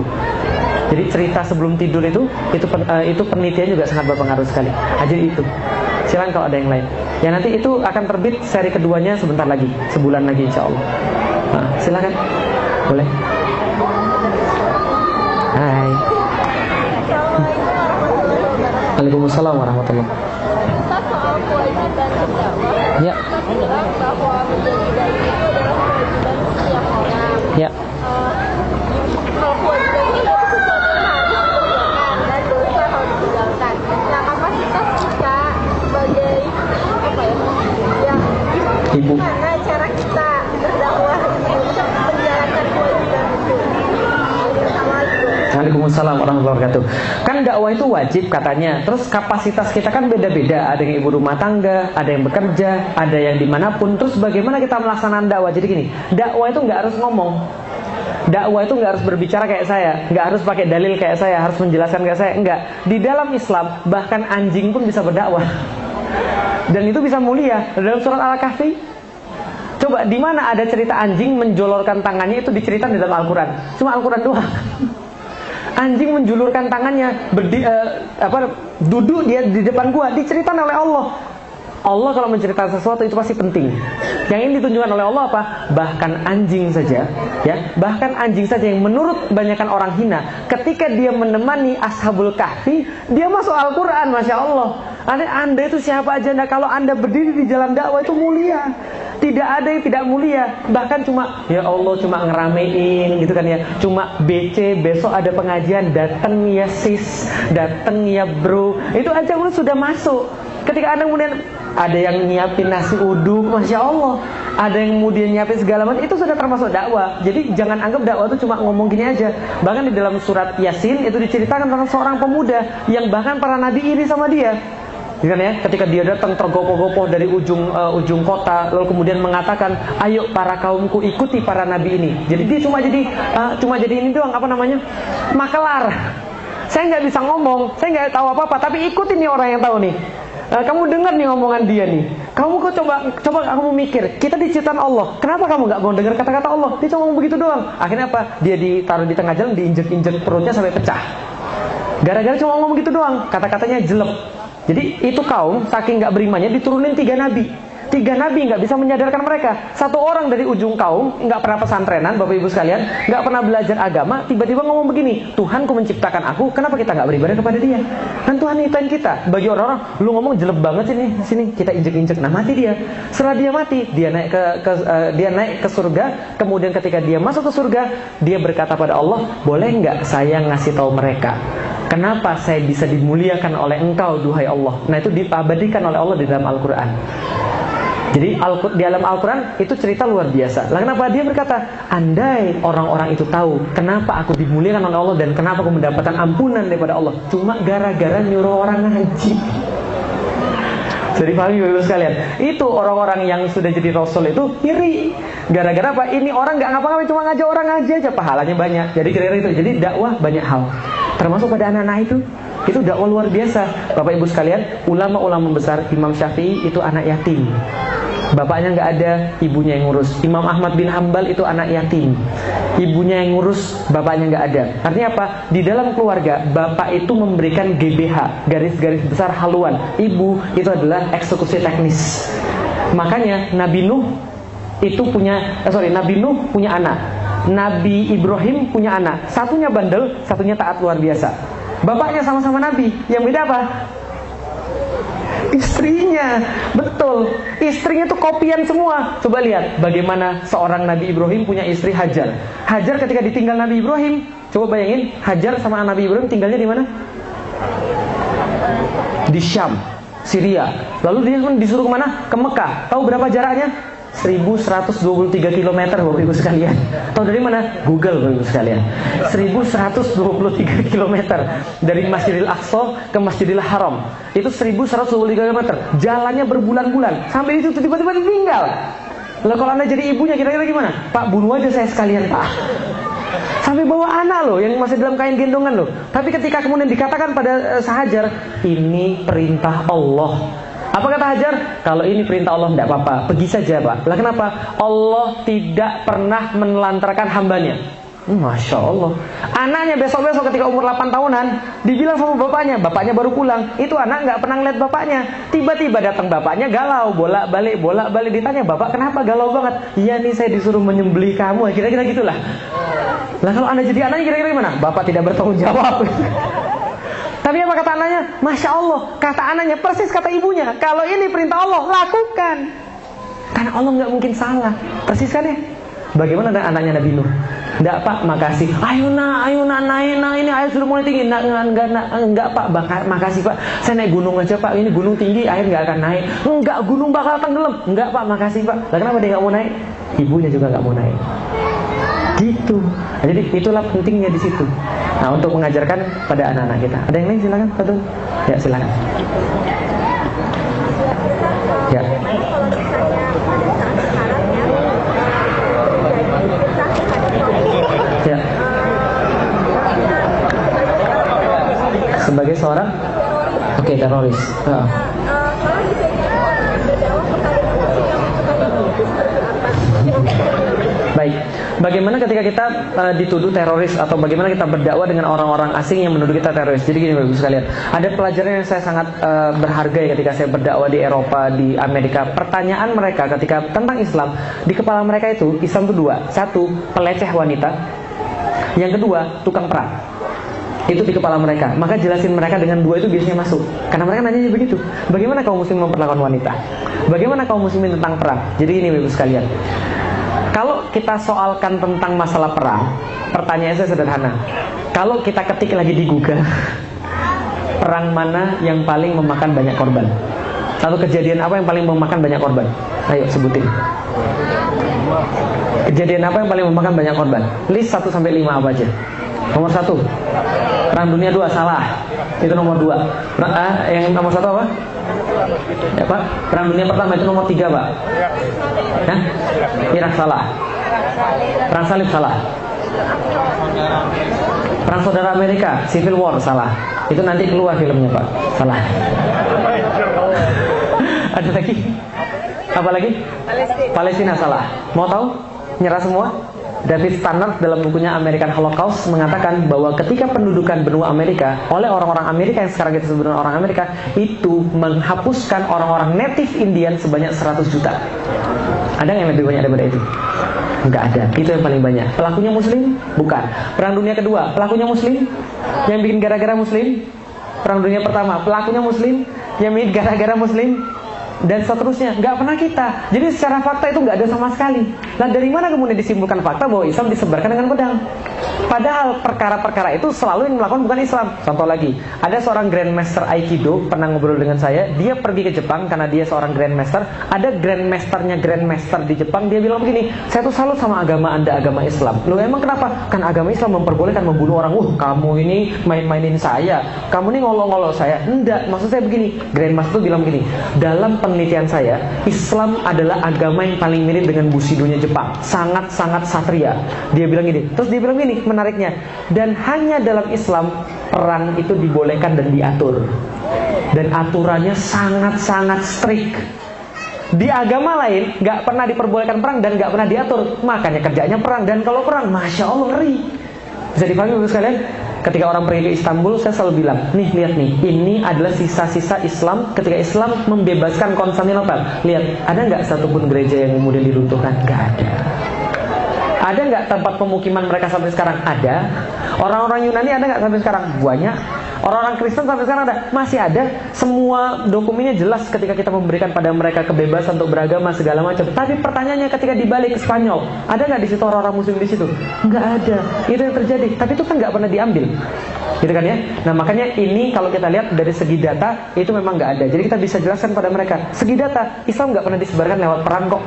Jadi cerita sebelum tidur itu penelitian juga sangat berpengaruh sekali. Jadi itu. Silakan kalau ada yang lain. Ya nanti itu akan terbit seri keduanya sebentar lagi, sebulan lagi insya Allah. Nah, silakan. Boleh. Hai. Waalaikumsalam warahmatullahi wabarakatuh. Soal kewajiban berdakwah, Ya. bilang bahwa menjadi dai itu adalah kewajiban setiap orang. Ya. Kalau kewajiban itu sesuatu yang harus dikerjakan dan dosa kalau ditinggalkan. Nah, kapasitas kita sebagai Ibu. gimana cara kita berdakwah untuk menjalankan kewajiban itu? Waalaikumsalam warahmatullahi wabarakatuh. Kan dakwah itu wajib katanya. Terus kapasitas kita kan beda-beda. Ada yang ibu rumah tangga, ada yang bekerja, ada yang dimanapun. Terus bagaimana kita melaksanakan dakwah? Jadi gini, dakwah itu nggak harus ngomong. Dakwah itu nggak harus berbicara kayak saya, nggak harus pakai dalil kayak saya, harus menjelaskan kayak saya. Enggak. Di dalam Islam bahkan anjing pun bisa berdakwah. Dan itu bisa mulia. Dalam surat Al-Kahfi, coba di mana ada cerita anjing menjolorkan tangannya, itu diceritakan di dalam Al-Quran. Cuma Al-Quran doang. Anjing menjulurkan tangannya, duduk dia di depan gua, diceritakan oleh Allah. Allah kalau menceritakan sesuatu itu pasti penting. Yang ini ditunjukkan oleh Allah apa? Bahkan anjing saja, ya, bahkan anjing saja yang menurut banyakan orang hina, ketika dia menemani Ashabul Kahfi, dia masuk Al-Quran, masya Allah. Anda itu siapa aja? Nah, kalau Anda berdiri di jalan dakwah itu mulia. Tidak ada yang tidak mulia. Bahkan cuma, ya Allah, cuma ngeramein gitu kan ya. Cuma BC, besok ada pengajian, datang ya sis, datang ya bro. Itu aja sudah masuk. Ketika Anda kemudian ada yang nyiapin nasi uduk, masya Allah. Ada yang kemudian nyiapin segala macam, itu sudah termasuk dakwah. Jadi jangan anggap dakwah itu cuma ngomong gini aja. Bahkan di dalam surat Yasin itu diceritakan tentang seorang pemuda yang bahkan para nabi iri sama dia. Kan ya, ketika dia datang tergopoh-gopoh dari ujung kota, lalu kemudian mengatakan, ayo para kaumku ikuti para nabi ini. Jadi dia cuma jadi ini doang, apa namanya, makelar. Saya nggak bisa ngomong, saya nggak tahu apa-apa, tapi ikutin nih orang yang tahu nih. Kamu dengar nih omongan dia nih. Kamu kok coba kamu mikir, kita diciptakan Allah. Kenapa kamu nggak mau dengar kata-kata Allah? Dia cuma ngomong begitu doang. Akhirnya apa? Dia ditaruh di tengah jalan, diinjek-injek perutnya sampai pecah. Gara-gara cuma ngomong gitu doang, kata-katanya jelek. Jadi itu kaum saking nggak berimannya diturunin 3 nabi. 3 nabi nggak bisa menyadarkan mereka. Satu orang dari ujung kaum nggak pernah pesantrenan, bapak ibu sekalian, nggak pernah belajar agama, tiba-tiba ngomong begini, Tuhanku menciptakan aku, kenapa kita nggak beribadah kepada Dia? Dan Tuhan nyiptain kita. Bagi orang-orang, lu ngomong jelek banget sini kita injek-injek. Nah mati dia. Setelah dia mati, dia naik ke surga. Kemudian ketika dia masuk ke surga, dia berkata pada Allah, boleh nggak saya ngasih tahu mereka? Kenapa saya bisa dimuliakan oleh Engkau, duhai Allah? Nah itu diabadikan oleh Allah di dalam Al-Quran. Jadi di dalam Al-Quran itu cerita luar biasa. Lalu kenapa dia berkata, andai orang-orang itu tahu kenapa aku dimuliakan oleh Allah dan kenapa aku mendapatkan ampunan daripada Allah, cuma gara-gara nyuruh orang ngaji. Jadi pahami bapak sekalian, itu orang-orang yang sudah jadi Rasul itu iri. Gara-gara apa? Ini orang nggak ngapa-ngapain, cuma ngajak orang ngaji aja, pahalanya banyak. Jadi kira-kira itu. Jadi dakwah banyak hal. Termasuk pada anak-anak itu dakwah luar biasa. Bapak ibu sekalian, ulama-ulama besar, Imam Syafi'i itu anak yatim. Bapaknya nggak ada, ibunya yang ngurus. Imam Ahmad bin Hambal itu anak yatim, ibunya yang ngurus, bapaknya nggak ada. Artinya apa? Di dalam keluarga, bapak itu memberikan GBH, garis-garis besar haluan. Ibu itu adalah eksekusi teknis. Makanya Nabi Nuh punya anak. Nabi Ibrahim punya anak. Satunya bandel, satunya taat luar biasa. Bapaknya sama-sama Nabi. Yang beda apa? Istrinya. Betul. Istrinya tuh kopian semua. Coba lihat bagaimana seorang Nabi Ibrahim punya istri Hajar. Hajar ketika ditinggal Nabi Ibrahim, coba bayangin, Hajar sama Nabi Ibrahim tinggalnya di mana? Di Syam, Syria. Lalu dia disuruh kemana? Ke Mekah. Tahu berapa jaraknya? 1123 km Bapak Ibu sekalian. Tahu dari mana? Google Bapak Ibu sekalian. 1123 km dari Masjidil Aqsa ke Masjidil Haram. Itu 1123 km. Jalannya berbulan-bulan. Sampai itu tiba-tiba ditinggal. Lah kalau Anda jadi ibunya kira-kira gimana? Pak, bunuh aja saya sekalian, Pak. Sampai bawa anak loh yang masih dalam kain gendongan loh. Tapi ketika kemudian dikatakan pada Hajar, ini perintah Allah. Apa kata Hajar? Kalau ini perintah Allah tidak apa-apa, pergi saja Pak. Lah kenapa? Allah tidak pernah menelantarkan hambanya. Masya Allah. Anaknya besok-besok ketika umur 8 tahunan dibilang sama bapaknya baru pulang. Itu anak nggak pernah ngeliat bapaknya. Tiba-tiba datang bapaknya galau, bolak-balik ditanya, bapak kenapa galau banget? Iya nih saya disuruh menyembelih kamu. Kira-kira gitulah. Lah kalau Anda jadi anaknya kira-kira gimana? Bapak tidak bertanggung jawab. Tapi apa kata anaknya? Masya Allah. Kata anaknya persis kata ibunya. Kalau ini perintah Allah, lakukan. Karena Allah nggak mungkin salah. Persis kan ya? Bagaimana dengan anaknya Nabi Nuh? Enggak Pak, makasih. Ayo nak naik ini air sudah mulai tinggi. Enggak Pak, makasih Pak. Saya naik gunung aja Pak. Ini gunung tinggi, air nggak akan naik. Enggak, gunung bakal tenggelam. Enggak Pak, makasih Pak. Lah kenapa dia nggak mau naik? Ibunya juga nggak mau naik. Gitu. Nah, jadi itulah pentingnya di situ. Nah, untuk mengajarkan pada anak-anak kita. Ada yang lain silakan, Betul. Ya, silakan. Ya. Ya. Sebagai seorang teroris. Baik. Bagaimana ketika kita dituduh teroris atau bagaimana kita berdakwah dengan orang-orang asing yang menuduh kita teroris? Jadi gini Bapak Ibu sekalian, ada pelajaran yang saya sangat berhargai ketika saya berdakwah di Eropa, di Amerika. Pertanyaan mereka ketika tentang Islam, di kepala mereka itu Islam itu dua. Satu, peleceh wanita. Yang kedua, tukang perang. Itu di kepala mereka. Maka jelasin mereka dengan dua itu biasanya masuk. Karena mereka nanya begitu. Bagaimana kaum muslim memperlakukan wanita? Bagaimana kaum muslimin tentang perang? Jadi gini Bapak Ibu sekalian, kalau kita soalkan tentang masalah perang, pertanyaannya saya sederhana. Kalau kita ketik lagi di Google, perang mana yang paling memakan banyak korban? Atau kejadian apa yang paling memakan banyak korban? Ayo sebutin. Kejadian apa yang paling memakan banyak korban? List 1 sampai 5 apa aja? Nomor 1, Perang Dunia 2, salah. Itu nomor 2. Yang nomor 1 apa? Ya Pak, Perang Dunia Pertama itu nomor 3 Pak. Hah? Irak salah. Perang Salib salah. Perang Saudara Amerika, Civil War salah. Itu nanti keluar filmnya Pak. Salah. Ada lagi? Apa lagi? Palestina salah. Mau tahu? Nyerah semua? David Stannard dalam bukunya American Holocaust mengatakan bahwa ketika pendudukan benua Amerika oleh orang-orang Amerika yang sekarang kita sebut orang Amerika itu menghapuskan orang-orang native Indian sebanyak 100 juta. Ada yang lebih banyak daripada itu? Enggak ada. Itu yang paling banyak. Pelakunya muslim? Bukan. Perang Dunia Kedua, pelakunya muslim? Yang bikin gara-gara muslim? Perang Dunia Pertama, pelakunya muslim? Yang bikin gara-gara muslim? Dan seterusnya, nggak pernah kita. Jadi secara fakta itu nggak ada sama sekali. Nah dari mana kemudian disimpulkan fakta bahwa Islam disebarkan dengan pedang? Padahal perkara-perkara itu selalu yang melakukan bukan Islam. Contoh lagi, ada seorang Grandmaster Aikido pernah ngobrol dengan saya. Dia pergi ke Jepang karena dia seorang Grandmaster. Ada Grandmasternya Grandmaster di Jepang. Dia bilang begini, saya tuh salut sama agama Anda, agama Islam. Loh emang kenapa? Kan agama Islam memperbolehkan membunuh orang. Kamu ini main-mainin saya, kamu ini ngolok-ngolok saya. Enggak, maksud saya begini. Grandmaster tuh bilang begini, dalam penelitian saya, Islam adalah agama yang paling mirip dengan Bushido-nya Jepang. Sangat-sangat satria. Dia bilang gini. Terus dia bilang gini, menariknya. Dan hanya dalam Islam, perang itu dibolehkan dan diatur. Dan aturannya sangat-sangat strict. Di agama lain, gak pernah diperbolehkan perang dan gak pernah diatur. Makanya kerjanya perang. Dan kalau perang, Masya Allah, ngeri. Bisa dipahami Bapak sekalian? Ketika orang pergi ke Istanbul, saya selalu bilang, nih lihat nih, ini adalah sisa-sisa Islam ketika Islam membebaskan Konstantinopel. Lihat, ada nggak satupun gereja yang kemudian diruntuhkan? Nggak ada. Ada nggak tempat pemukiman mereka sampai sekarang? Ada. Orang-orang Yunani ada nggak sampai sekarang? Banyak. Orang-orang Kristen sampai sekarang ada? Masih ada. Semua dokumennya jelas ketika kita memberikan pada mereka kebebasan untuk beragama segala macam. Tapi pertanyaannya ketika dibalik ke Spanyol, ada nggak di situ orang-orang Muslim di situ? Nggak ada. Itu yang terjadi. Tapi itu kan nggak pernah diambil. Gitu kan ya? Nah makanya ini kalau kita lihat dari segi data itu memang nggak ada. Jadi kita bisa jelaskan pada mereka, segi data Islam nggak pernah disebarkan lewat perang kok.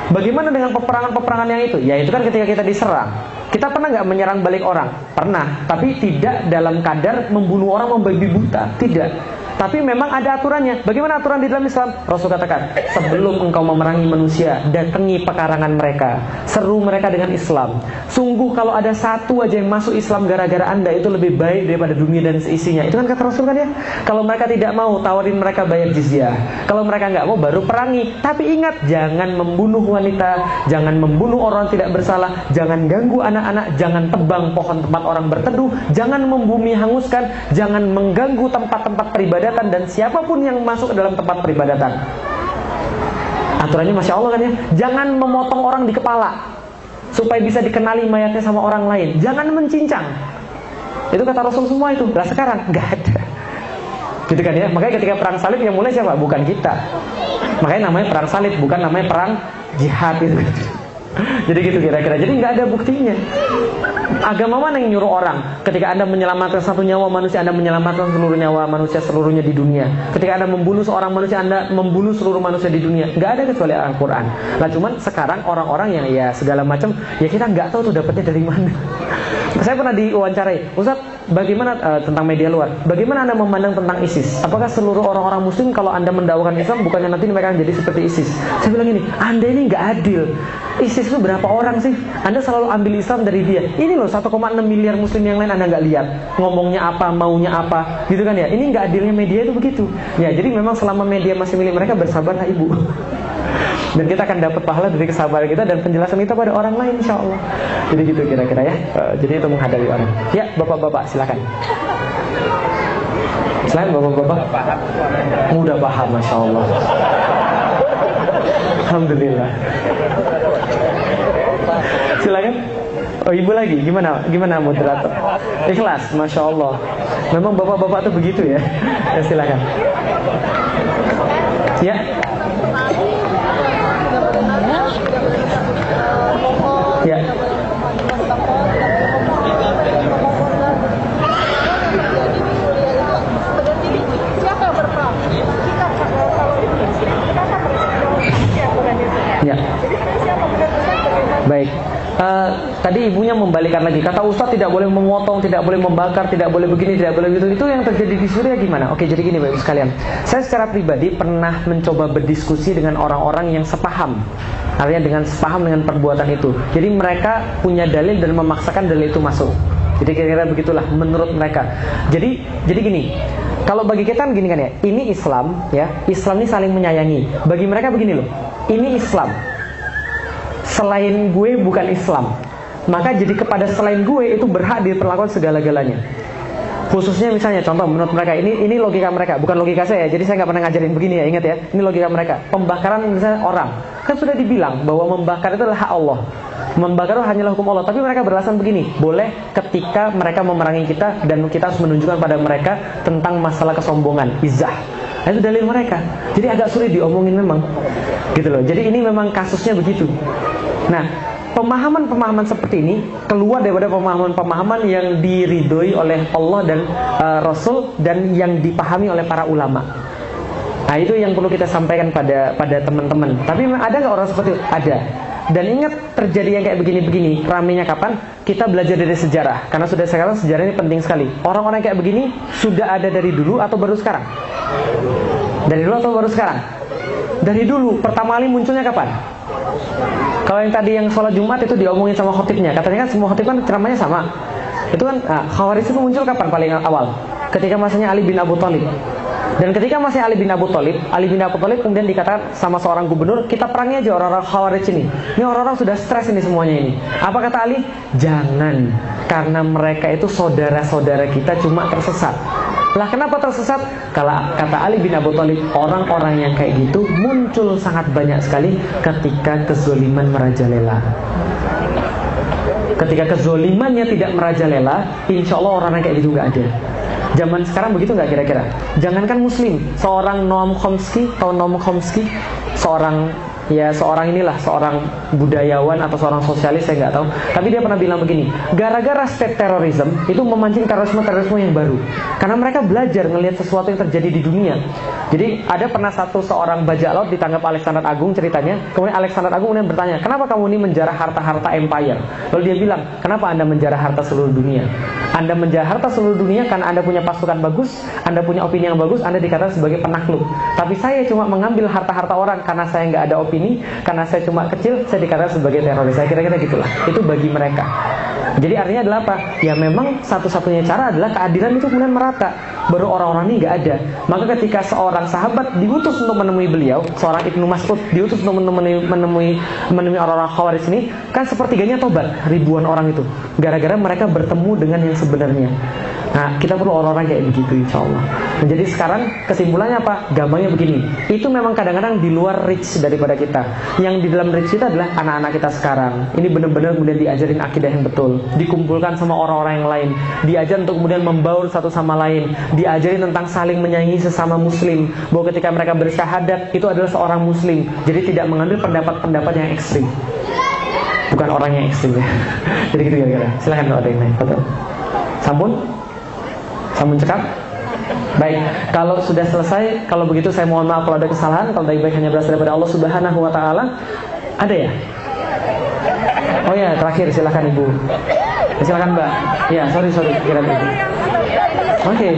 Bagaimana dengan peperangan-peperangan yang itu? Ya itu kan ketika kita diserang. Kita pernah nggak menyerang balik orang? Pernah, tapi tidak dalam kadar membunuh orang, membabi buta. Tidak. Tapi memang ada aturannya. Bagaimana aturan di dalam Islam? Rasul katakan, sebelum engkau memerangi manusia, datangi pekarangan mereka, seru mereka dengan Islam. Sungguh kalau ada satu aja yang masuk Islam gara-gara Anda, itu lebih baik daripada dunia dan seisinya. Itu kan kata Rasul kan ya. Kalau mereka tidak mau, tawarin mereka bayar jizyah. Kalau mereka nggak mau, baru perangi. Tapi ingat, jangan membunuh wanita, jangan membunuh orang tidak bersalah, jangan ganggu anak-anak, jangan tebang pohon tempat orang berteduh, jangan membumi hanguskan, jangan mengganggu tempat-tempat peribadatan, dan siapapun yang masuk ke dalam tempat peribadatan. Aturannya Masya Allah kan ya. Jangan memotong orang di kepala supaya bisa dikenali mayatnya sama orang lain. Jangan mencincang. Itu kata Rasul semua itu. Lah sekarang nggak ada. Gitu kan ya. Makanya ketika perang salib yang mulai siapa? Bukan kita. Makanya namanya perang salib, bukan namanya perang jihad itu. Jadi gitu kira-kira. Jadi nggak ada buktinya. Agama mana yang nyuruh orang? Ketika Anda menyelamatkan satu nyawa manusia, Anda menyelamatkan seluruh nyawa manusia seluruhnya di dunia. Ketika Anda membunuh seorang manusia, Anda membunuh seluruh manusia di dunia. Nggak ada kecuali Al-Quran. Nah cuman sekarang orang-orang yang ya segala macam, ya kita nggak tahu tuh dapatnya dari mana. Saya pernah diwawancarai, Ustaz, bagaimana tentang media luar? Bagaimana Anda memandang tentang ISIS? Apakah seluruh orang-orang Muslim kalau Anda mendakwakan Islam, bukannya nanti mereka akan jadi seperti ISIS? Saya bilang ini, Anda ini nggak adil. ISIS itu berapa orang sih? Anda selalu ambil Islam dari dia. Ini loh 1,6 miliar Muslim yang lain Anda nggak lihat. Ngomongnya apa, maunya apa, gitu kan ya? Ini nggak adilnya media itu begitu. Ya, jadi memang selama media masih milik mereka, bersabarlah Ibu. Dan kita akan dapat pahala dari kesabaran kita dan penjelasan kita pada orang lain, insya Allah. Jadi gitu kira-kira ya. Jadi itu menghadapi orang. Ya, bapak-bapak silakan. Selain bapak-bapak, mudah paham, Masya Allah. Alhamdulillah. Silakan. Oh, ibu lagi, gimana moderator? Ikhlas, Masya Allah. Memang bapak-bapak tuh begitu ya. Ya silakan. Ya. Ya. Ya. Baik. Tadi ibunya membalikan lagi. Kata Ustaz tidak boleh memotong, tidak boleh membakar, tidak boleh begini, tidak boleh begitu. Itu yang terjadi di Suriah gimana? Oke, jadi gini Bapak sekalian. Saya secara pribadi pernah mencoba berdiskusi dengan orang-orang yang sepaham. Artinya dengan sepaham dengan perbuatan itu. Jadi mereka punya dalil dan memaksakan dalil itu masuk. Jadi kira-kira begitulah menurut mereka. Jadi gini. Kalau bagi kita kan gini kan ya. Ini Islam ya. Islam ini saling menyayangi. Bagi mereka begini loh. Ini Islam. Selain gue bukan Islam. Maka jadi kepada selain gue itu berhak diperlakukan segala-galanya. Khususnya misalnya contoh menurut mereka ini logika mereka, bukan logika saya. Jadi saya nggak pernah ngajarin begini ya, ingat ya. Ini logika mereka. Pembakaran misalnya orang, kan sudah dibilang bahwa membakar itu adalah hak Allah. Membakar hanyalah hukum Allah. Tapi mereka beralasan begini, boleh ketika mereka memerangi kita dan kita harus menunjukkan pada mereka tentang masalah kesombongan, izah. Nah, itu dalil mereka. Jadi agak sulit diomongin memang, gitu loh. Jadi ini memang kasusnya begitu. Nah, pemahaman-pemahaman seperti ini keluar daripada pemahaman-pemahaman yang diridhoi oleh Allah dan Rasul dan yang dipahami oleh para ulama. Nah, itu yang perlu kita sampaikan pada teman-teman. Tapi memang ada nggak orang seperti itu? Ada. Dan ingat terjadi yang kayak begini-begini, ramenya kapan? Kita belajar dari sejarah. Karena sudah sekarang sejarah ini penting sekali. Orang-orang kayak begini sudah ada dari dulu atau baru sekarang? Dari dulu atau baru sekarang? Dari dulu. Pertama kali munculnya kapan? Kalau yang tadi yang sholat Jumat itu diomongin sama khotibnya, katanya kan semua khotib kan ceramahnya sama. Itu kan Khawarij itu muncul kapan paling awal? Ketika masanya Ali bin Abu Thalib. Dan ketika masih Ali bin Abu Thalib kemudian dikatakan sama seorang gubernur, kita perangi aja orang-orang Khawarij ini. Ini orang-orang sudah stres ini semuanya ini. Apa kata Ali? Jangan, karena mereka itu saudara-saudara kita cuma tersesat. Lah kenapa tersesat? Kalau kata Ali bin Abu Thalib, orang-orang yang kayak gitu muncul sangat banyak sekali ketika kezoliman merajalela. Ketika kezolimannya tidak merajalela, insya Allah orang yang kayak gitu nggak ada. Zaman sekarang begitu nggak kira-kira? Jangankan Muslim, seorang Noam Chomsky, tahu Noam Chomsky, seorang ya seorang inilah, seorang budayawan atau seorang sosialis, saya nggak tahu. Tapi dia pernah bilang begini, gara-gara state terrorism itu memancing terorisme yang baru. Karena mereka belajar ngelihat sesuatu yang terjadi di dunia. Jadi ada pernah seorang bajak laut ditangkap Alexander Agung ceritanya. Kemudian Alexander Agung kemudian bertanya, kenapa kamu ini menjarah harta-harta empire? Lalu dia bilang, kenapa Anda menjarah harta seluruh dunia? Anda menjarah harta seluruh dunia karena Anda punya pasukan bagus, Anda punya opini yang bagus, Anda dikatakan sebagai penakluk. Tapi saya cuma mengambil harta-harta orang karena saya nggak ada opini, karena saya cuma kecil, saya dikatakan sebagai teroris. Saya kira-kira gitulah. Itu bagi mereka. Jadi artinya adalah apa? Ya memang satu-satunya cara adalah keadilan itu kemudian merata. Baru orang-orang ini nggak ada. Maka ketika seorang sahabat diutus untuk menemui beliau, seorang Ibnu Mas'ud diutus untuk menemui orang-orang Khawarij ini, kan sepertiganya tobat, ribuan orang itu. Gara-gara mereka bertemu dengan yang sebenarnya. Nah, kita perlu orang-orang kayak begitu, insya Allah. Nah, jadi sekarang kesimpulannya apa? Gampangnya begini. Itu memang kadang-kadang di luar reach daripada kita. Yang di dalam reach kita adalah anak-anak kita sekarang. Ini benar-benar kemudian diajarin akidah yang betul, dikumpulkan sama orang-orang yang lain, diajar untuk kemudian membaur satu sama lain, diajarin tentang saling menyayangi sesama muslim, bahwa ketika mereka bersyahadat itu adalah seorang muslim. Jadi tidak mengambil pendapat-pendapat yang ekstrim, bukan orang yang ekstrim ya. Jadi gitu kira-kira. Silakan kalau ada yang lain. Betul. Sambung cekap. Baik, kalau sudah selesai, kalau begitu saya mohon maaf kalau ada kesalahan. Kalau baik hanya berasal daripada Allah Subhanahu wa taala. Ada ya? Oh ya, terakhir silakan Ibu. Silakan Mbak. Ya, sorry kira Ibu. Oke.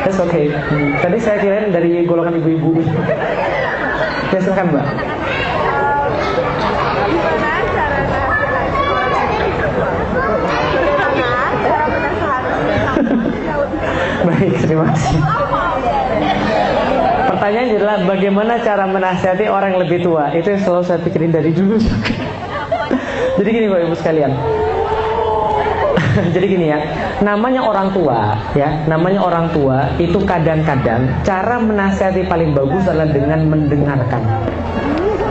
That's okay. Tadi saya kirain dari golongan ibu-ibu. Ya, silakan Mbak. Baik, terima kasih. Pertanyaannya adalah bagaimana cara menasihati orang yang lebih tua. Itu yang selalu saya pikirin dari dulu. Jadi gini Bapak Ibu sekalian. Jadi gini ya, namanya orang tua itu kadang-kadang cara menasihati paling bagus adalah dengan mendengarkan.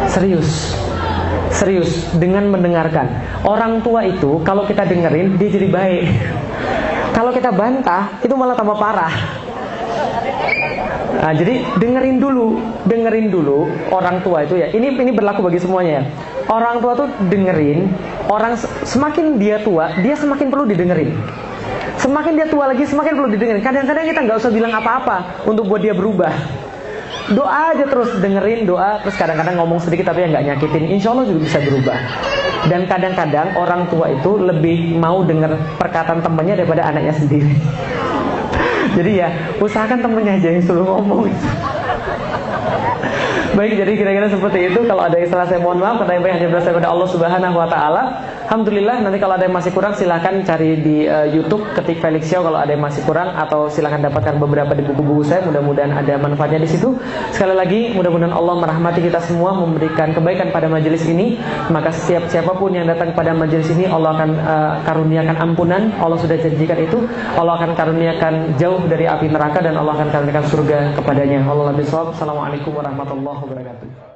Serius, dengan mendengarkan. Orang tua itu kalau kita dengerin dia jadi baik. Kalau kita bantah itu malah tambah parah. Nah, jadi dengerin dulu orang tua itu ya. Ini berlaku bagi semuanya ya. Orang tua tuh dengerin. Orang semakin dia tua, dia semakin perlu didengerin. Semakin dia tua lagi, semakin perlu didengerin. Kadang-kadang kita nggak usah bilang apa-apa untuk buat dia berubah. Doa aja terus, dengerin doa. Terus kadang-kadang ngomong sedikit tapi yang nggak nyakitin. Insya Allah juga bisa berubah. Dan kadang-kadang orang tua itu lebih mau dengar perkataan temannya daripada anaknya sendiri. Jadi ya, usahakan temennya aja yang suruh ngomong. Baik, jadi kira-kira seperti itu. Kalau ada yang salah saya mohon maaf. Karena yang hanya berasal dari Allah Subhanahu wa taala. Alhamdulillah, nanti kalau ada yang masih kurang silahkan cari di YouTube, ketik Felix Xiao kalau ada yang masih kurang, atau silahkan dapatkan beberapa di buku-buku saya. Mudah-mudahan ada manfaatnya di situ. Sekali lagi, mudah-mudahan Allah merahmati kita semua, memberikan kebaikan pada majelis ini. Maka siapapun yang datang pada majelis ini, Allah akan karuniakan ampunan. Allah sudah janjikan itu. Allah akan karuniakan jauh dari api neraka, dan Allah akan karuniakan surga kepadanya. Allah lebih shawab. Assalamualaikum warahmatullahi wabarakatuh.